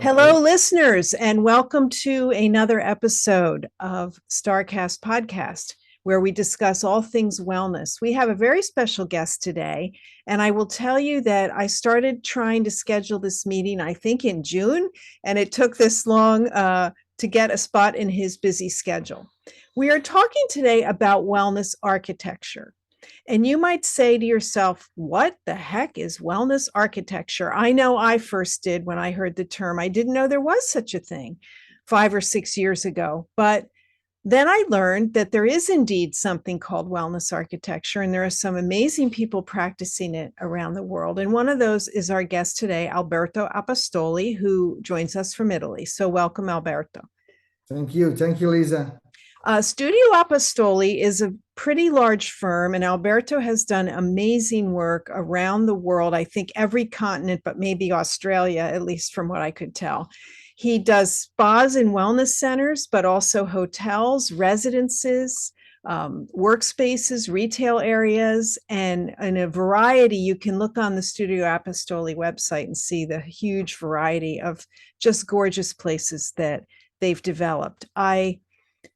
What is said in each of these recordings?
Hello, Okay. listeners, and welcome to another episode of StarrCast Podcast, where we discuss all things wellness. We have a very special guest today, and I will tell you that I started trying to schedule this meeting, I think in June, and it took this long to get a spot in his busy schedule. We are talking today about wellness architecture. And you might say to yourself, what the heck is wellness architecture? I know I first did when I heard the term. I didn't know there was such a thing 5 or 6 years ago. But then I learned that there is indeed something called wellness architecture, and there are some amazing people practicing it around the world. And one of those is our guest today, Alberto Apostoli, who joins us from Italy. So welcome, Alberto. Thank you. Thank you, Lisa. Studio Apostoli is a pretty large firm, and Alberto has done amazing work around the world. I think every continent, but maybe Australia, at least from what I could tell. He does spas and wellness centers, but also hotels, residences, workspaces, retail areas, and in a variety. You can look on the Studio Apostoli website and see the huge variety of just gorgeous places that they've developed. I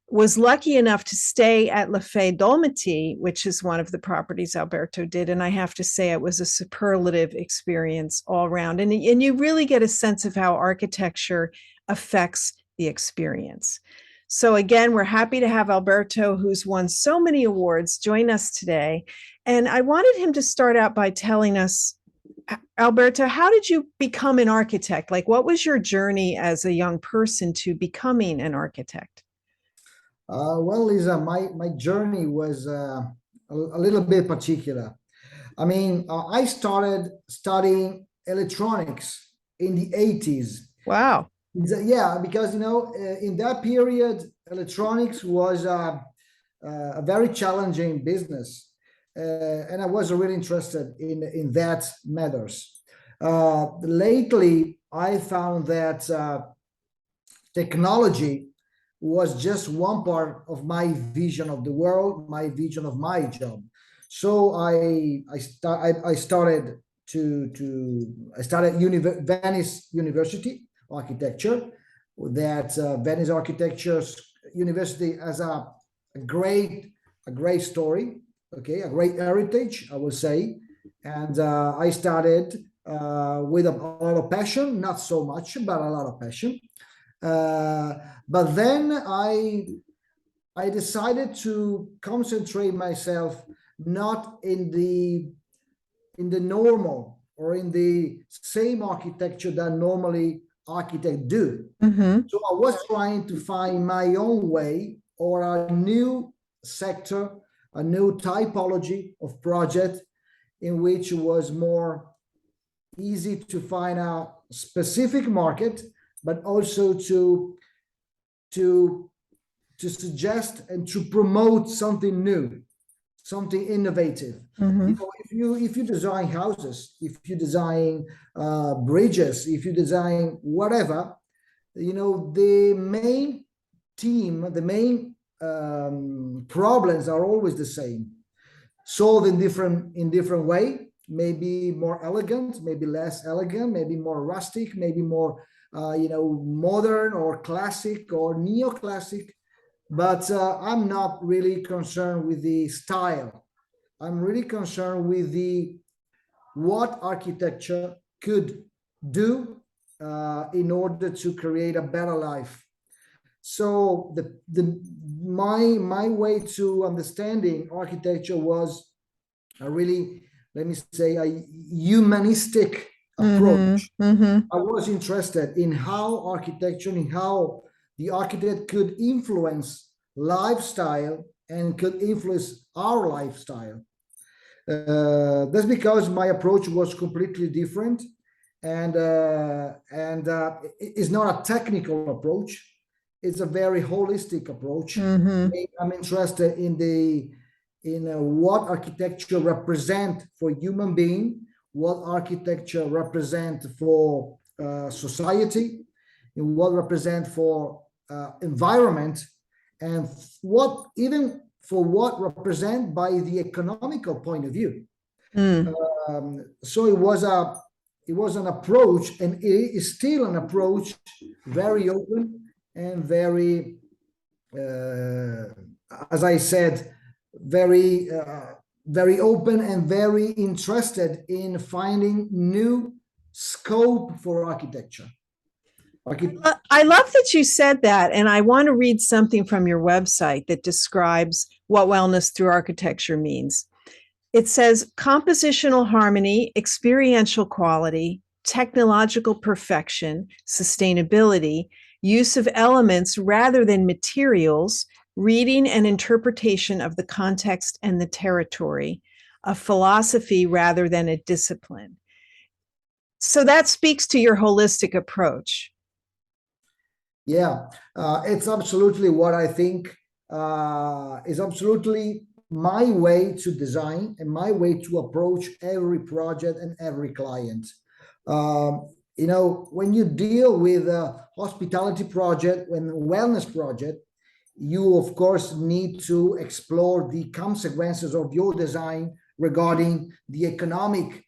was lucky enough to stay at Lefay Dolmiti, which is one of the properties Alberto did. And I have to say it was a superlative experience all around. And you really get a sense of how architecture affects the experience. So again, we're happy to have Alberto, who's won so many awards, join us today. And I wanted him to start out by telling us, Alberto, how did you become an architect? Like, what was your journey as a young person to becoming an architect? Well, Lisa, my journey was a little bit particular. I started studying electronics in the 80s. Wow. Yeah, because, in that period, electronics was a very challenging business. And I was really interested in that matters. Lately, I found that technology was just one part of my vision of the world, my vision of my job. So I started Venice University architecture. That Venice Architecture University has a great story, okay, a great heritage, I would say. And I started with a lot of passion, not so much, but a lot of passion. But then I decided to concentrate myself not in the normal or in the same architecture that normally architects do. Mm-hmm. So I was trying to find my own way or a new sector, a new typology of project in which it was more easy to find a specific market, but also to suggest and to promote something new, something innovative. Mm-hmm. If you design houses, if you design bridges, if you design whatever, the main theme, the main problems are always the same, solved in different way, maybe more elegant, maybe less elegant, maybe more rustic, maybe more modern or classic or neoclassic. But I'm not really concerned with the style. I'm really concerned with the what architecture could do in order to create a better life. So my way to understanding architecture was a really, let me say, a humanistic Mm-hmm. approach. Mm-hmm. I was interested in how architecture, in how the architect could influence lifestyle and could influence our lifestyle. That's because my approach was completely different, and it's not a technical approach. It's a very holistic approach. Mm-hmm. I'm interested in what architecture represent for human being, what architecture represent for society, and what represent for environment, and what even for what represent by the economical point of view. Mm. So it was it was an approach, and it is still an approach, very open and very, as I said, very very open and very interested in finding new scope for architecture. I love that you said that. And I want to read something from your website that describes what wellness through architecture means. It says compositional harmony, experiential quality, technological perfection, sustainability, use of elements rather than materials, reading and interpretation of the context and the territory, a philosophy rather than a discipline. So that speaks to your holistic approach. Yeah, it's absolutely what I think is absolutely my way to design and my way to approach every project and every client. When you deal with a hospitality project and wellness project, you of course need to explore the consequences of your design regarding the economic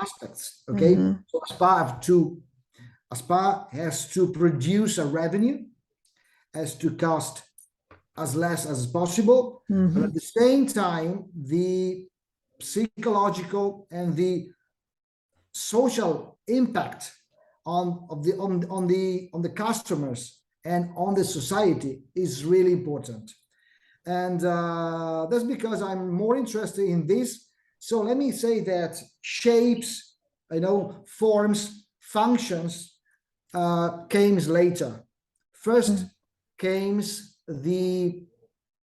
aspects. Okay, so a spa has to produce a revenue, has to cost as less as possible, but at the same time, the psychological and the social impact on the customers and on the society is really important. And that's because I'm more interested in this. So let me say that shapes, forms, functions came later. First came the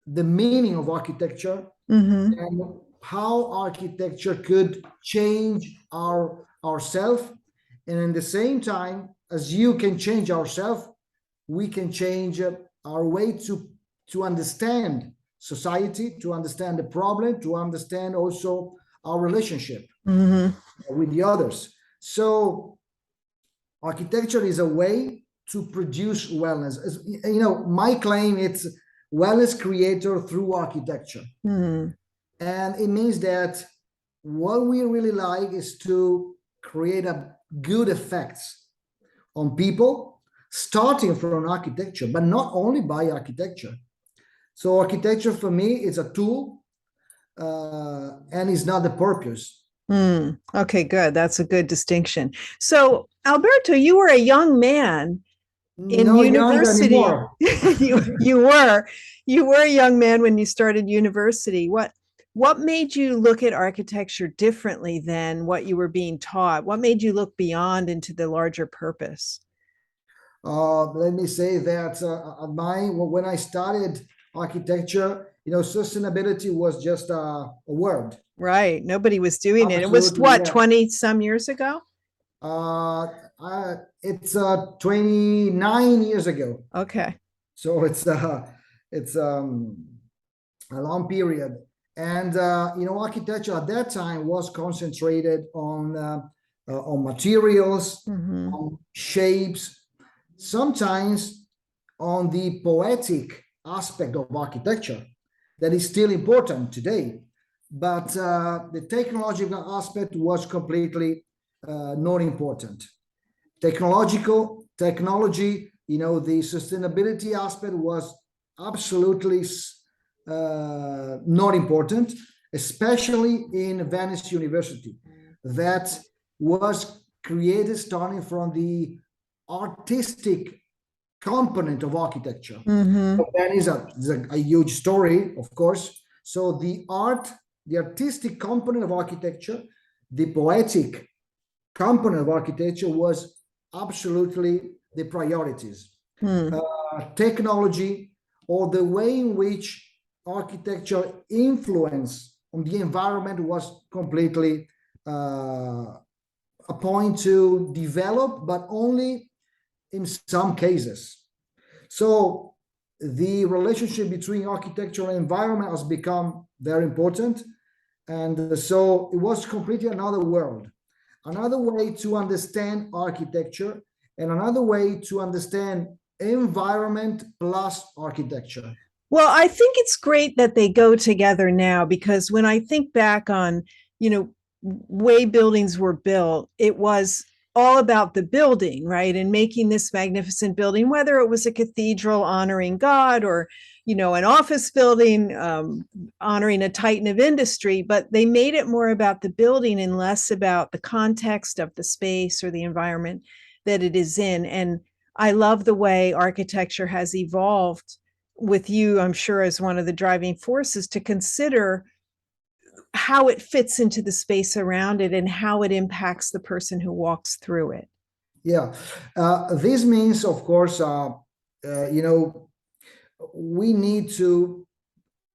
meaning of architecture and how architecture could change ourselves. And at the same time, as you can change ourselves, we can change our way to understand society, to understand the problem, to understand also our relationship with the others. So architecture is a way to produce wellness. As, my claim, it's wellness creator through architecture. And it means that what we really like is to create a good effects on people, starting from architecture, but not only by architecture. So architecture for me is a tool and is not the purpose. Okay, good. That's a good distinction. So Alberto, you were a young man in university. you were a young man when you started university. What made you look at architecture differently than what you were being taught? What made you look beyond into the larger purpose? Let me say that when I started architecture, sustainability was just a word. Right. Nobody was doing it. It was what, 20 some years ago? It's 29 years ago. Okay. So it's a long period. And architecture at that time was concentrated on materials, on shapes, sometimes on the poetic aspect of architecture that is still important today. But the technological aspect was completely not important. Technology, the sustainability aspect was absolutely not important, especially in Venice University. That was created starting from the artistic component of architecture. That is a huge story, of course. So the artistic component of architecture, the poetic component of architecture was absolutely the priorities. Technology, or the way in which architecture influence on the environment, was completely a point to develop, but only in some cases. So the relationship between architecture and environment has become very important. And so it was completely another world, another way to understand architecture, and another way to understand environment plus architecture. Well, I think it's great that they go together now, because when I think back on, way buildings were built, it was all about the building, right? And making this magnificent building, whether it was a cathedral honoring God or, an office building honoring a titan of industry, but they made it more about the building and less about the context of the space or the environment that it is in. And I love the way architecture has evolved with you, I'm sure, as one of the driving forces to consider how it fits into the space around it and how it impacts the person who walks through it. Yeah, this means, of course, we need to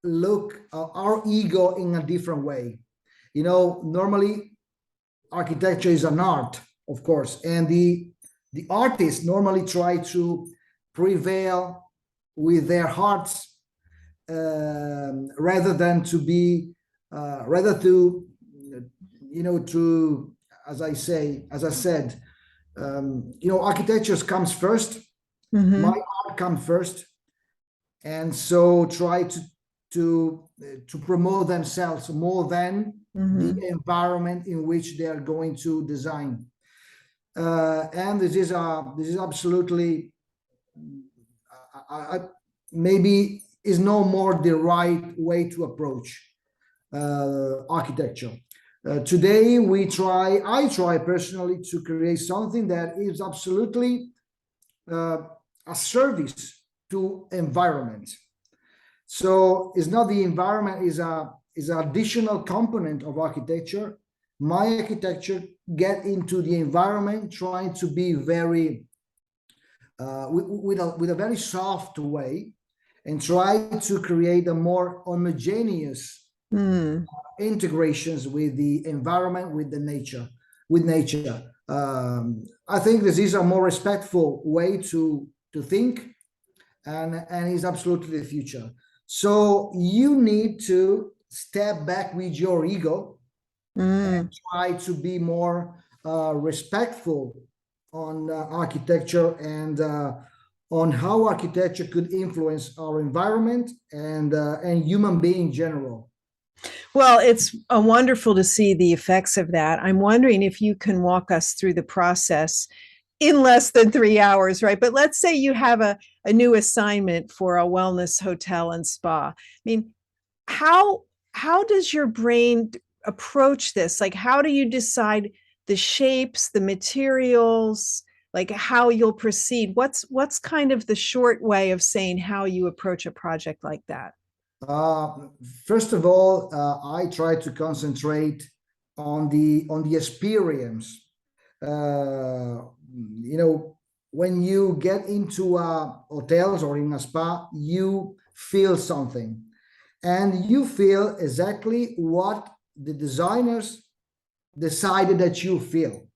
look our ego in a different way. Normally architecture is an art, of course, and the artists normally try to prevail with their hearts rather than to be rather to to, as I said, architecture comes first. Mm-hmm. My art comes first, and so try to promote themselves more than the environment in which they are going to design. And this is absolutely maybe is no more the right way to approach architecture. Today I try personally to create something that is absolutely a service to environment. So it's not the environment is an additional component of architecture. My architecture get into the environment, trying to be very with a very soft way, and try to create a more homogeneous integrations with the environment, with nature. I think this is a more respectful way to think, and is absolutely the future. So you need to step back with your ego and try to be more respectful on architecture and on how architecture could influence our environment and human being in general. Well, it's wonderful to see the effects of that. I'm wondering if you can walk us through the process in less than 3 hours, right? But let's say you have a new assignment for a wellness hotel and spa. I mean, how does your brain approach this? Like, how do you decide the shapes, the materials, like how you'll proceed? What's kind of the short way of saying how you approach a project like that? First of all, I try to concentrate on the experience. When you get into hotels or in a spa, you feel something, and you feel exactly what the designers decided that you feel.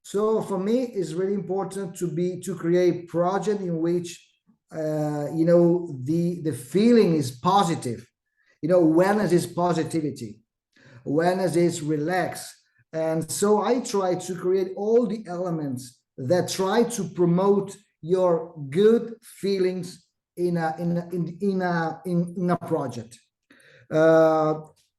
So for me, it's really important to create project in which the feeling is positive. Wellness is positivity, wellness is relax. And so I try to create all the elements that try to promote your good feelings in a project.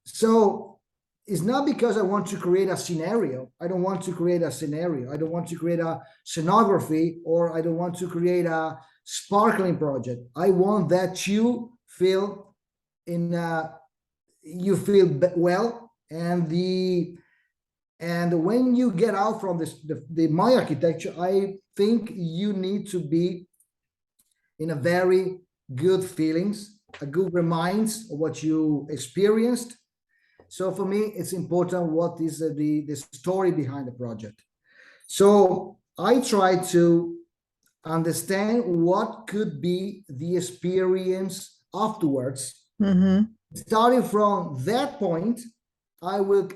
So it's not because I want to create a scenario. I don't want to create a scenario. I don't want to create a scenography, or I don't want to create a sparkling project. I want that you feel well, and when you get out from my architecture, I think you need to be in a very good feelings, a good reminds of what you experienced. So for me, it's important what is the story behind the project. So I try to understand what could be the experience afterwards. Starting from that point, I am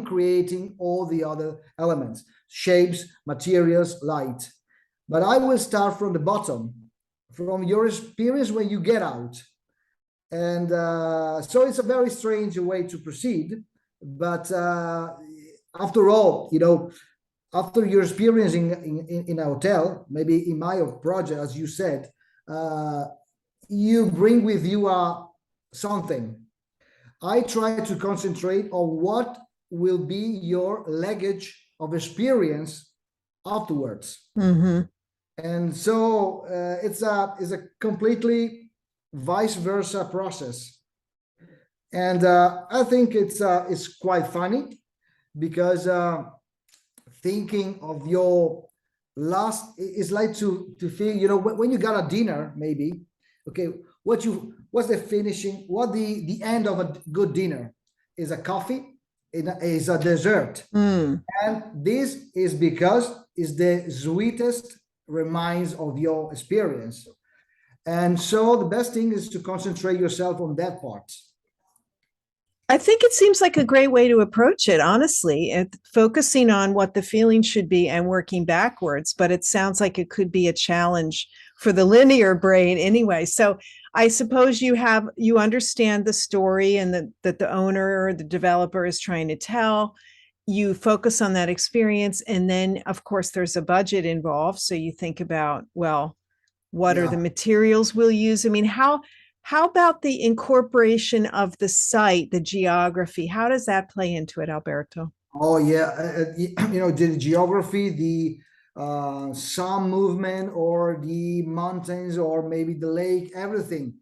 creating all the other elements, shapes, materials, light. But I will start from the bottom, from your experience when you get out. And so it's a very strange way to proceed. But after all, after your experience in a hotel, maybe in my project, as you said, you bring with you something. I try to concentrate on what will be your luggage of experience afterwards. Mm-hmm. And so it's a completely vice versa process. And I think it's quite funny because thinking of your last is like to feel, when you got a dinner, maybe, okay, what's the end of a good dinner is a coffee, is a dessert. Mm. And this is because it's the sweetest reminds of your experience. And so the best thing is to concentrate yourself on that part. I think it seems like a great way to approach it, honestly, focusing on what the feeling should be and working backwards. But it sounds like it could be a challenge for the linear brain anyway. So I suppose you understand the story and that the owner or the developer is trying to tell. You focus on that experience. And then, of course, there's a budget involved. So you think about, well, what are the Yeah. materials we'll use? I mean, how about the incorporation of the site, the geography? How does that play into it, Alberto? Oh yeah, the geography, the sun movement, or the mountains, or maybe the lake, everything.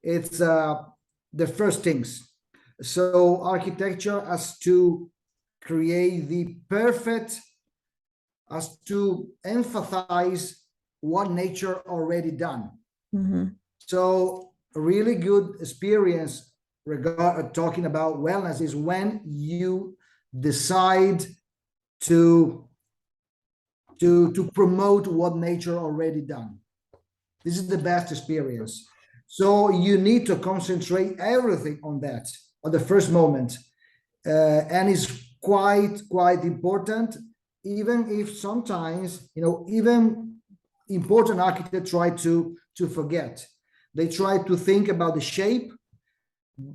It's the first things. So architecture has to create the perfect, has to emphasize what nature already done. Mm-hmm. So a really good experience talking about wellness is when you decide to promote what nature already done. This is the best experience. So you need to concentrate everything on that at the first moment, and it's quite important. Even if sometimes even important architects try to forget. They try to think about the shape.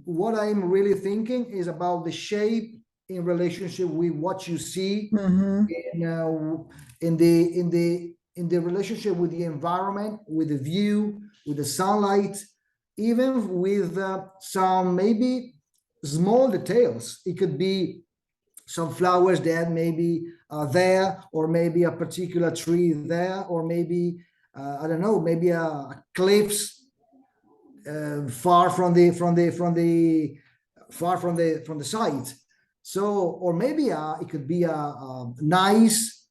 What I'm really thinking is about the shape in relationship with what you see Mm-hmm. in the relationship with the environment, with the view, with the sunlight, even with some maybe small details. It could be some flowers that maybe are there, or maybe a particular tree there, or maybe I don't know, maybe a cliffs far from the site. So, or maybe it could be a nice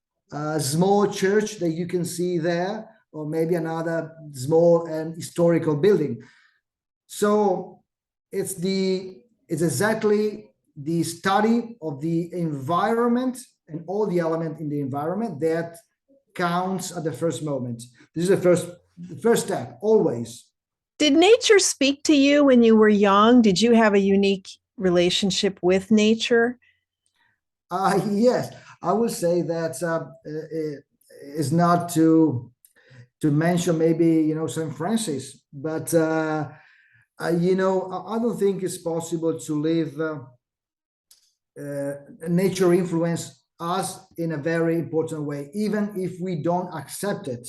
small church that you can see there, or maybe another small and historical building. So it's exactly the study of the environment and all the element in the environment that counts at the first moment. This is the first step always. Did nature speak to you when you were young? Did you have a unique relationship with nature? Yes, I would say that it is not to mention maybe Saint Francis, but I don't think it's possible to live nature influence us in a very important way, even if we don't accept it.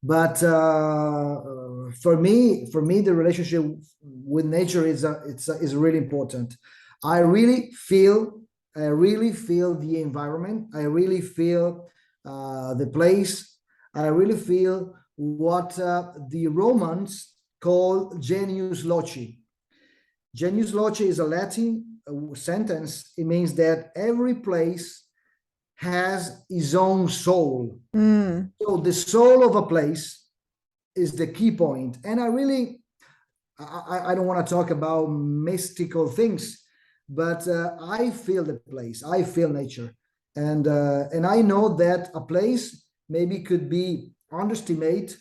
But for me, the relationship with nature is really important. I really feel the environment. I really feel the place. I really feel what the Romans call genius loci. Genius loci is a Latin sentence. It means that every place has its own soul. Mm. So the soul of a place is the key point. And I don't want to talk about mystical things, but I feel the place. I feel nature, and I know that a place maybe could be underestimated,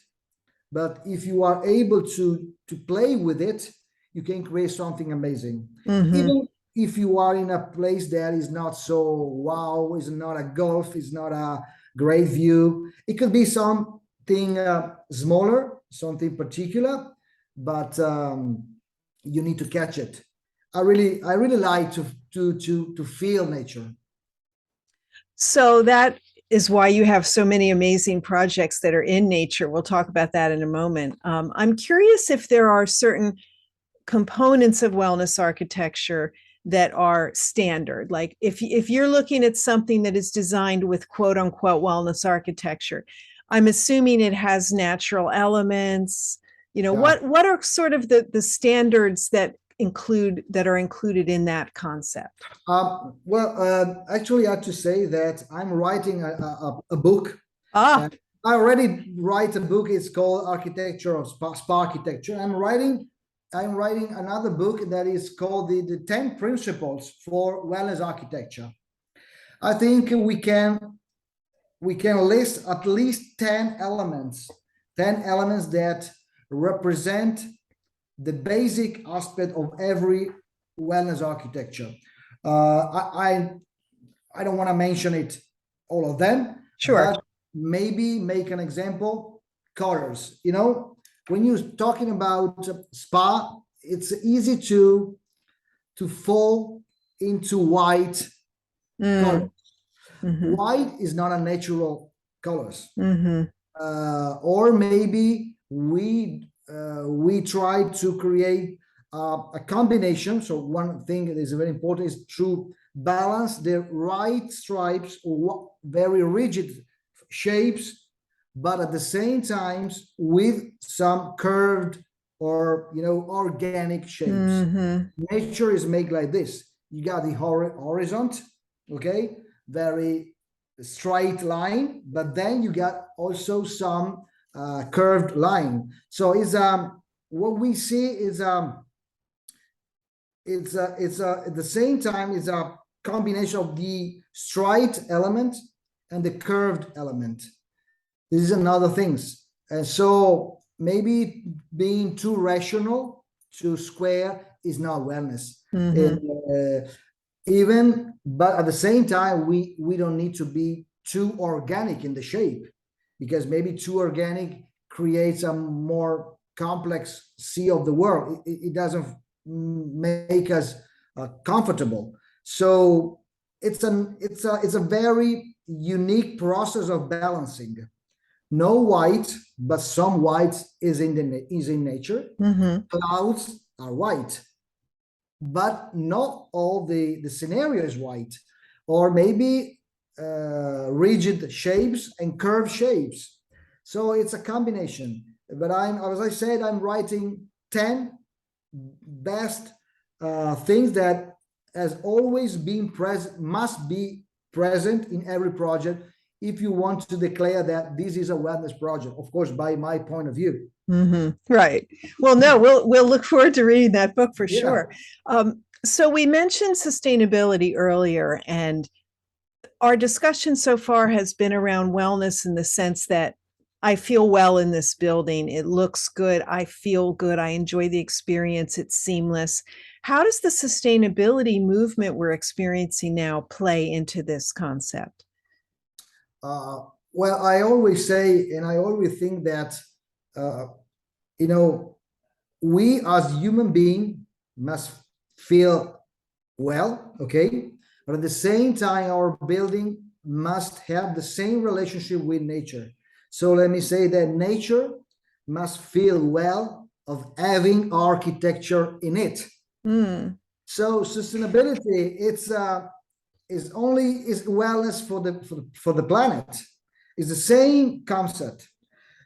but if you are able to play with it, you can create something amazing. Mm-hmm. Even if you are in a place that is not so wow, is not a golf, is not a great view, it could be something smaller, something particular, but you need to catch it. I really like to feel nature. So that is why you have so many amazing projects that are in nature. We'll talk about that in a moment. I'm curious if there are certain components of wellness architecture that are standard. Like if you're looking at something that is designed with quote unquote wellness architecture, I'm assuming it has natural elements. Yeah. What are sort of the standards that are included in that concept? Actually, I have to say that I'm writing a book. Ah, I already write a book. It's called Architecture of Spa Architecture. I'm writing another book that is called the 10 Principles for Wellness Architecture. I think we can list at least 10 elements that represent the basic aspect of every wellness architecture. I don't want to mention it, all of them, sure. but maybe make an example. Colors. When you're talking about spa, it's easy to fall into white colors. Mm-hmm. White is not a natural colors. Mm-hmm. Or maybe we try to create a combination. So one thing that is very important is to balance the right stripes or very rigid shapes, but at the same time with some curved or organic shapes. Mm-hmm. Nature is made like this. You got the horizon, okay, very straight line, but then you got also some curved line. So it's what we see is it's at the same time is a combination of the straight element and the curved element. This is another things. And so maybe being too rational, too square is not wellness. Mm-hmm. But at the same time, we don't need to be too organic in the shape, because maybe too organic creates a more complex sea of the world. It doesn't make us comfortable. So it's a very unique process of balancing. No white, but some white is in nature. Mm-hmm. Clouds are white, but not all the scenario is white, or maybe rigid shapes and curved shapes. So it's a combination. But as I said, I'm writing 10 best things that has always been present, must be present in every project if you want to declare that this is a wellness project, of course, by my point of view. Mm-hmm. Right. Well, no, we'll look forward to reading that book for sure. So we mentioned sustainability earlier, and our discussion so far has been around wellness in the sense that I feel well in this building. It looks good. I feel good. I enjoy the experience. It's seamless. How does the sustainability movement we're experiencing now play into this concept? Well, I always say, and I always think that, we as human beings must feel well, okay? But at the same time, our building must have the same relationship with nature. So let me say that nature must feel well of having architecture in it. Mm. So sustainability, is wellness for the planet. It's the same concept.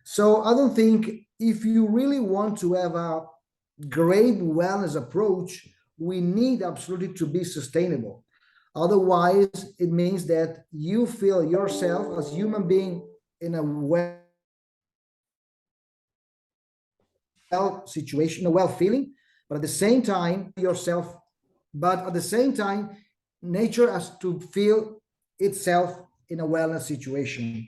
So I don't think, if you really want to have a great wellness approach, we need absolutely to be sustainable. Otherwise, it means that you feel yourself as human being in a well situation, a well feeling, but at the same time nature has to feel itself in a wellness situation.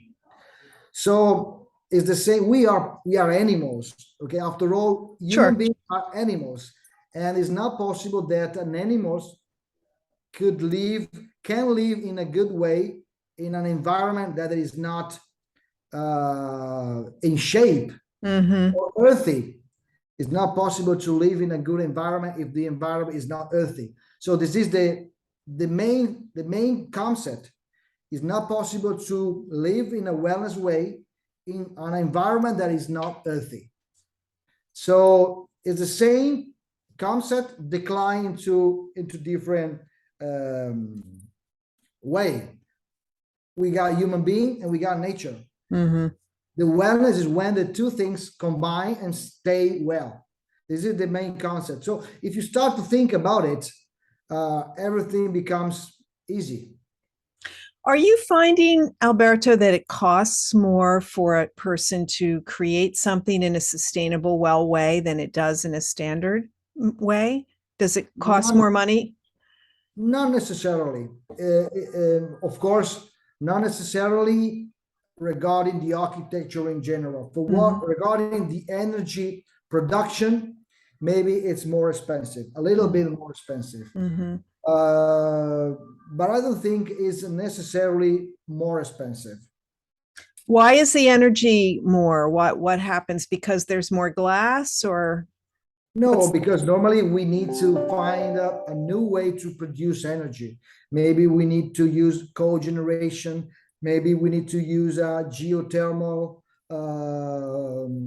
So it's the same. We are animals, okay? After all, human beings are animals, and it's not possible that an animal can live in a good way in an environment that is not in shape or earthy. It's not possible to live in a good environment if the environment is not earthy. So this is the main concept. It's not possible to live in a wellness way in an environment that is not earthy. So it's the same concept decline into different way. We got human being and we got nature. Mm-hmm. The wellness is when the two things combine and stay well. This is the main concept. So if you start to think about it, everything becomes easy. Are you finding, Alberto, that it costs more for a person to create something in a sustainable, well way than it does in a standard way? Does it cost more money? Not necessarily. Of course, not necessarily regarding the architecture in general. For what regarding the energy production, maybe it's more expensive, a little bit more expensive. But I don't think it's necessarily more expensive. Why is the energy more? What happens? Because there's more glass, or? No, because normally we need to find a new way to produce energy. Maybe we need to use cogeneration. Maybe we need to use geothermal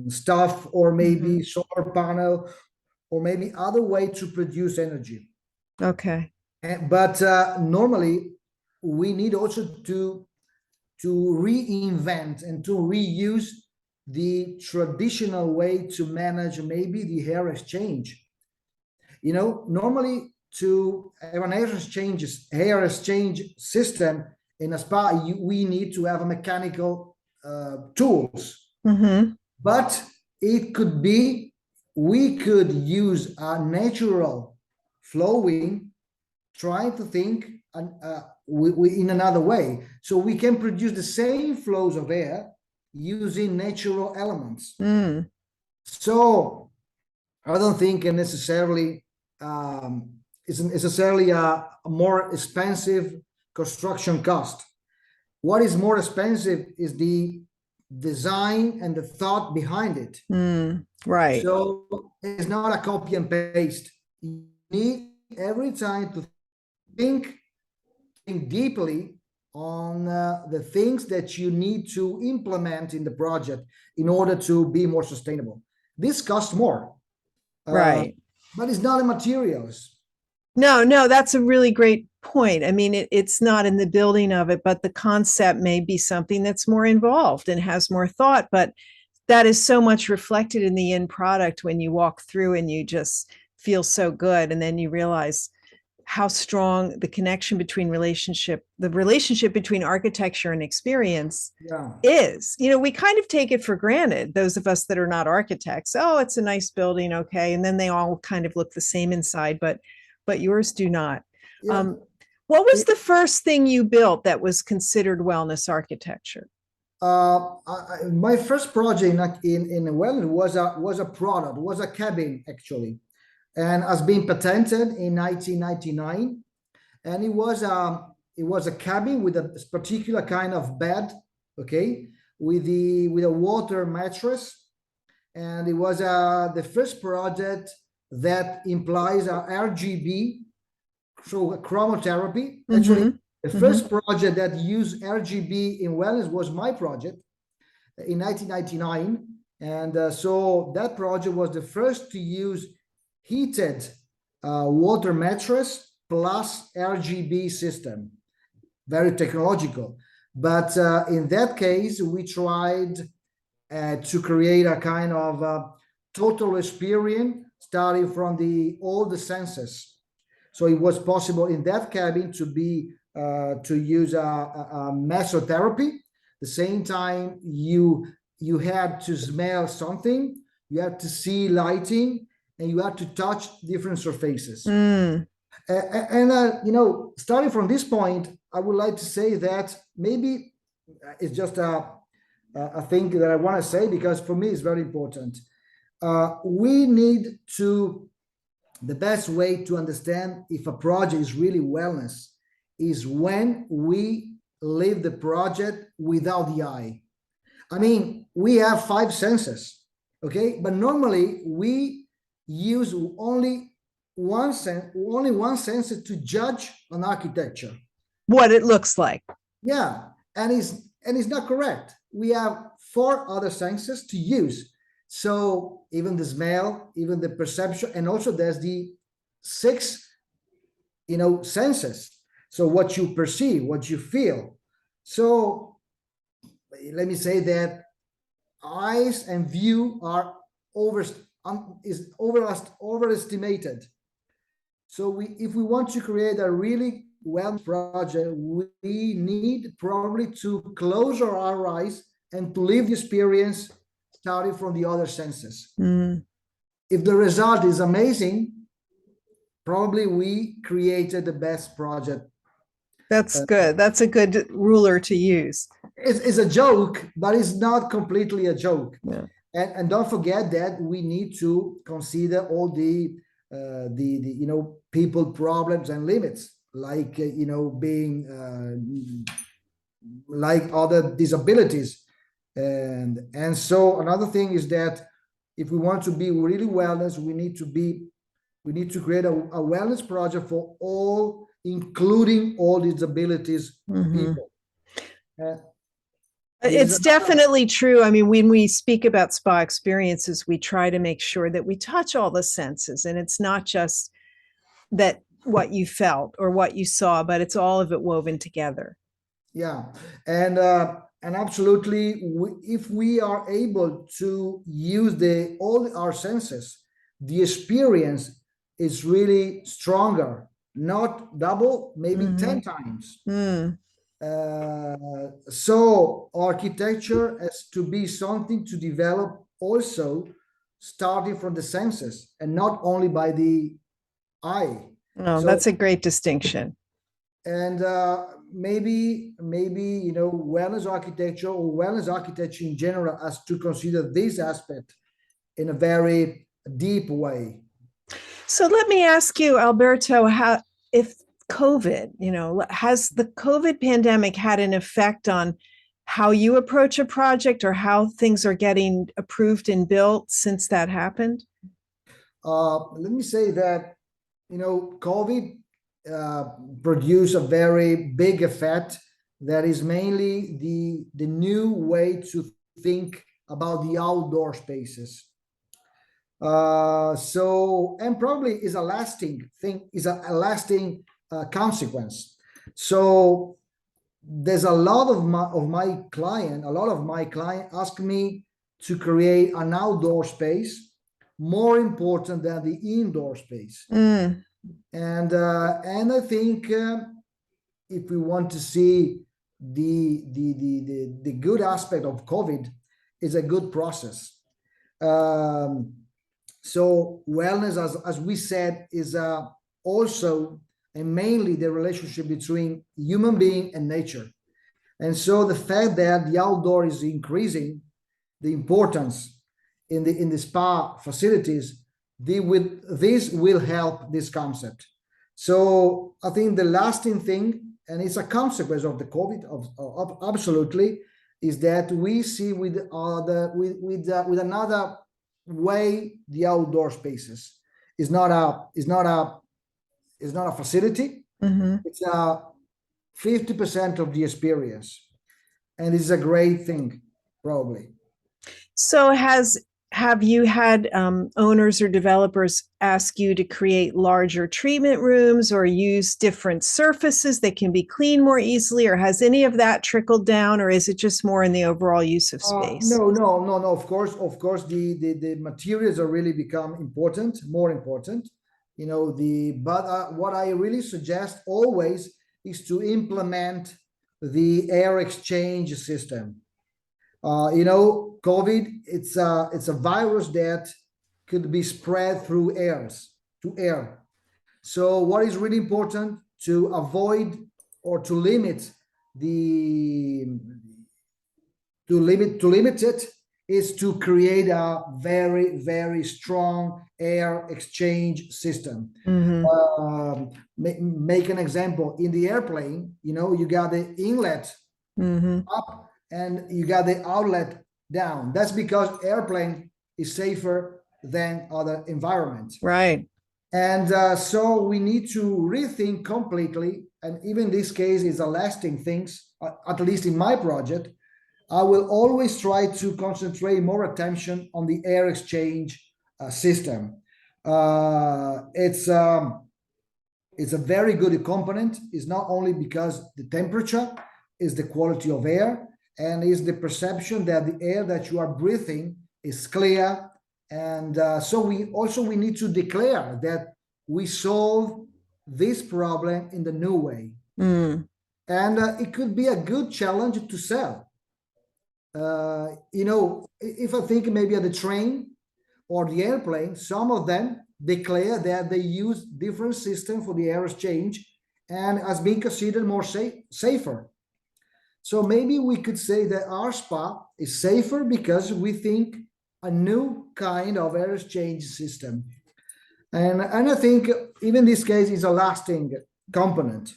stuff, or maybe solar panel, or maybe other way to produce energy. Okay. But normally we need also to reinvent and to reuse the traditional way to manage maybe the air exchange. Normally to have an air exchange system in a spa, we need to have a mechanical tools. But it could be, we could use a natural flowing, trying to think in another way. So we can produce the same flows of air using natural elements. So I don't think necessarily it's necessarily a more expensive construction cost. What is more expensive is the design and the thought behind it. Right. So it's not a copy and paste. You need every time to think deeply on the things that you need to implement in the project in order to be more sustainable. This costs more. Right. But it's not in materials. No, that's a really great point. I mean, it's not in the building of it, but the concept may be something that's more involved and has more thought. But that is so much reflected in the end product when you walk through and you just feel so good. And then you realize how strong the connection between the relationship between architecture and experience is. We kind of take it for granted, those of us that are not architects. Oh, it's a nice building. Okay. And then they all kind of look the same inside, but yours do not. What was the first thing you built that was considered wellness architecture? My first project in wellness was a product, was a cabin actually, and has been patented in 1999. And it was a cabin with a particular kind of bed, okay, with a water mattress, and it was the first project that implies RGB, so chromotherapy. Actually, the first project that used RGB in wellness was my project in 1999, and so that project was the first to use heated water mattress plus RGB system. Very technological. But in that case, we tried to create a kind of total experience starting from all the senses. So it was possible in that cabin to use a mesotherapy. The same time you had to smell something, you had to see lighting, and you have to touch different surfaces. Starting from this point, I would like to say that maybe it's just a thing that I want to say, because for me it's very important. We need the best way to understand if a project is really wellness is when we live the project without the eye. I mean, we have 5 senses, okay? But normally we use only one sense to judge an architecture, what it looks like. And it's not correct. We have 4 other senses to use. So even the smell, even the perception, and also there's the six, senses. So what you perceive, what you feel. So let me say that eyes and view are overestimated. So if we want to create a really well project, we need probably to close our eyes and to live the experience starting from the other senses. If the result is amazing, probably we created the best project. That's good. That's a good ruler to use. It's a joke, but it's not completely a joke. Yeah. And don't forget that we need to consider all the people problems and limits, like being like other disabilities. And so another thing is that if we want to be really wellness, we need to create a wellness project for all, including all disabilities people. It's definitely true. I mean, when we speak about spa experiences, we try to make sure that we touch all the senses, and it's not just that what you felt or what you saw, but it's all of it woven together. Yeah, and absolutely, if we are able to use all our senses, the experience is really stronger, not double, maybe 10 times. So architecture has to be something to develop also starting from the senses and not only by the eye. Oh, so that's a great distinction. And maybe wellness architecture or wellness architecture in general has to consider this aspect in a very deep way. So let me ask you, Alberto, if COVID, has the COVID pandemic had an effect on how you approach a project or how things are getting approved and built since that happened? Let me say that, COVID produced a very big effect that is mainly the new way to think about the outdoor spaces. And probably is a lasting thing, is a lasting consequence. So there's a lot of my client ask me to create an outdoor space more important than the indoor space. And I think if we want to see the good aspect of COVID, is a good process. So wellness, as we said, is also and mainly the relationship between human being and nature. And so the fact that the outdoor is increasing, the importance in the spa facilities, this will help this concept. So I think the lasting thing, and it's a consequence of the COVID, of absolutely, is that we see with another way the outdoor spaces is not a facility. It's 50% of the experience, and it's a great thing, probably. So have you had owners or developers ask you to create larger treatment rooms or use different surfaces that can be cleaned more easily, or has any of that trickled down, or is it just more in the overall use of space? No. Of course, the materials are really become more important. But what I really suggest always is to implement the air exchange system. COVID, it's a virus that could be spread through air. So what is really important to avoid or to limit it is to create a very, very strong air exchange system. Make an example. In the airplane, you got the inlet up and you got the outlet down. That's because airplane is safer than other environments. Right. And so we need to rethink completely. And even this case is a lasting things, at least in my project. I will always try to concentrate more attention on the air exchange system. It's a very good component. It's not only because the temperature is the quality of air, and is the perception that the air that you are breathing is clear. And so we need to declare that we solve this problem in the new way. Mm. And it could be a good challenge to sell. If I think maybe at the train or the airplane, some of them declare that they use different system for the air exchange and as being considered more safer. So maybe we could say that our spa is safer because we think a new kind of air exchange system. And I think even this case is a lasting component.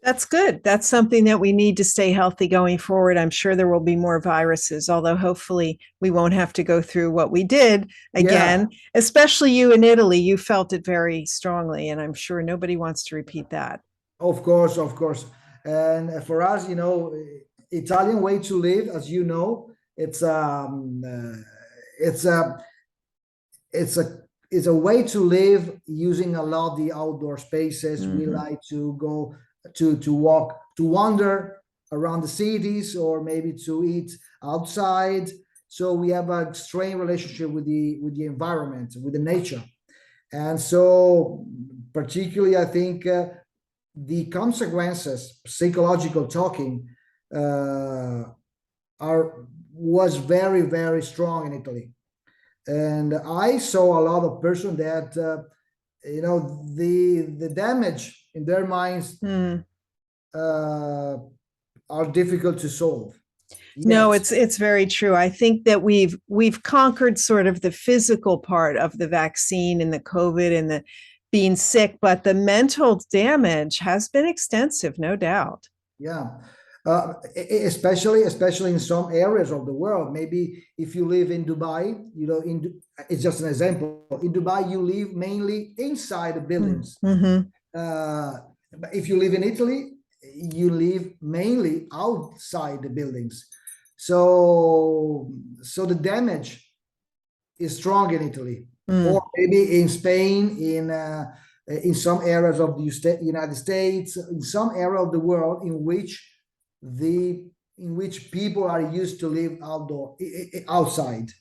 That's good. That's something that we need to stay healthy going forward. I'm sure there will be more viruses, although hopefully we won't have to go through what we did again, especially you in Italy. You felt it very strongly, and I'm sure nobody wants to repeat that. Of course, of course. And for us, Italian way to live, as you know, it's a way to live using a lot of the outdoor spaces. Mm-hmm. We like to go to walk, to wander around the cities, or maybe to eat outside. So we have a strained relationship with the environment, with the nature. And so particularly, I think the consequences, psychological talking, was very, very strong in Italy. And I saw a lot of person that, the damage in their minds are difficult to solve. Yes. No, it's very true. I think that we've conquered sort of the physical part of the vaccine and the COVID and the being sick, but the mental damage has been extensive, no doubt. Yeah. Especially in some areas of the world. Maybe if you live in Dubai, it's just an example. In Dubai, you live mainly inside the buildings. Mm-hmm. But if you live in Italy, you live mainly outside the buildings. So the damage is strong in Italy, or maybe in Spain, in some areas of the United States, in some area of the world in which people are used to live outside.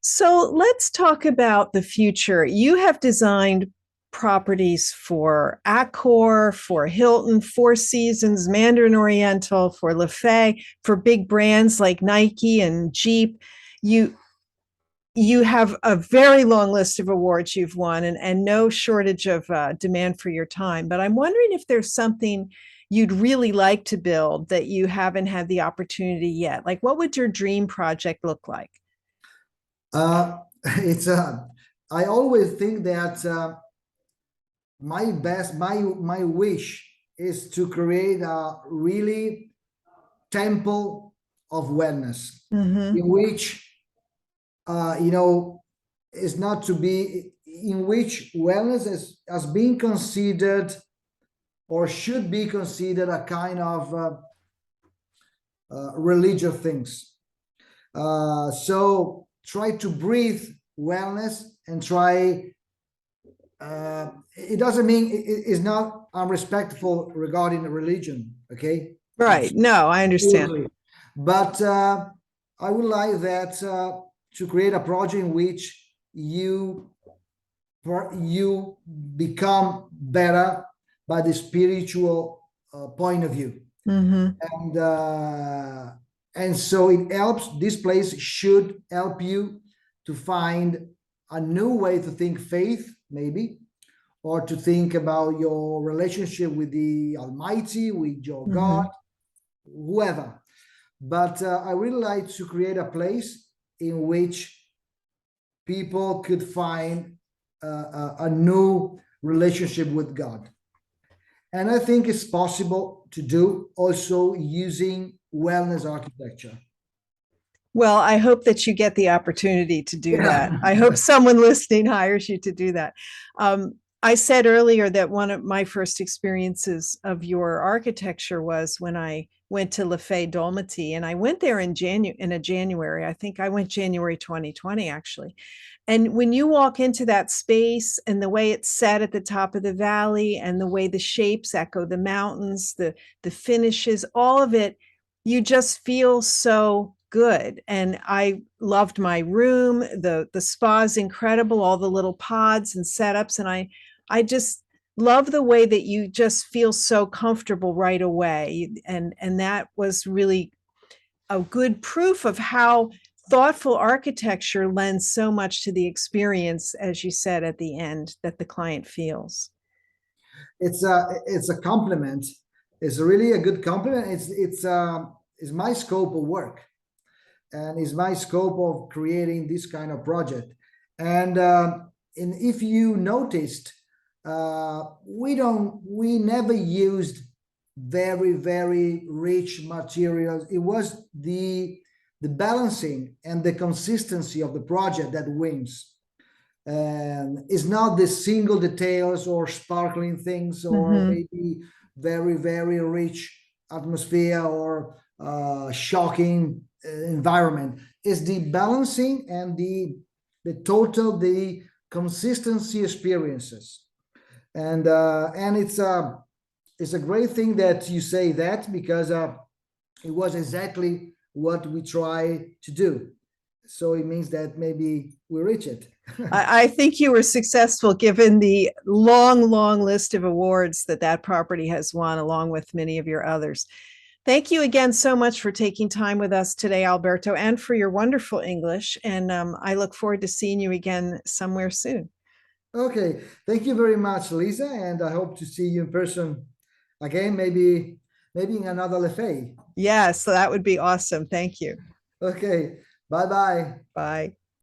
So let's talk about the future. You have designed properties for Accor, for Hilton, Four Seasons, Mandarin Oriental, for Lefay, for big brands like Nike and Jeep. You have a very long list of awards you've won, and no shortage of demand for your time. But I'm wondering if there's something you'd really like to build that you haven't had the opportunity yet. Like, what would your dream project look like? I always think that my wish is to create a really temple of wellness, in which is not to be, in which wellness has been considered or should be considered a kind of religious things. So try to breathe wellness and try. It doesn't mean it's not unrespectful regarding religion. Okay. Right. No, I understand. But I would like that to create a project in which you become better by the spiritual point of view. And so it helps. This place should help you to find a new way to think faith, maybe, or to think about your relationship with the Almighty, with your God, whoever. But I really like to create a place in which people could find a new relationship with God. And I think it's possible to do also using wellness architecture. Well, I hope that you get the opportunity to do that. I hope someone listening hires you to do that. I said earlier that one of my first experiences of your architecture was when I went to Lefay Dolmati, and I went there in January. I think I went January 2020 actually. And when you walk into that space and the way it's set at the top of the valley and the way the shapes echo the mountains, the finishes, all of it, you just feel so good. And I loved my room. The spa is incredible, all the little pods and setups. And I just love the way that you just feel so comfortable right away. And that was really a good proof of how thoughtful architecture lends so much to the experience, as you said at the end, that the client feels. It's a compliment. It's really a good compliment. It's my scope of work, and it's my scope of creating this kind of project. And if you noticed, we never used very rich materials. It was the balancing and the consistency of the project that wins. And it's not the single details or sparkling things or maybe very rich atmosphere or shocking environment. It's the balancing and the consistency experiences. And it's a great thing that you say that, because it was exactly what we try to do. So it means that maybe we reach it. I think you were successful given the long list of awards that property has won, along with many of your others. Thank you again so much for taking time with us today, Alberto, and for your wonderful English. And I look forward to seeing you again somewhere soon. Okay. Thank you very much, Lisa. And I hope to see you in person again, maybe in another Lefay. Yes, that would be awesome. Thank you. Okay. Bye-bye. Bye.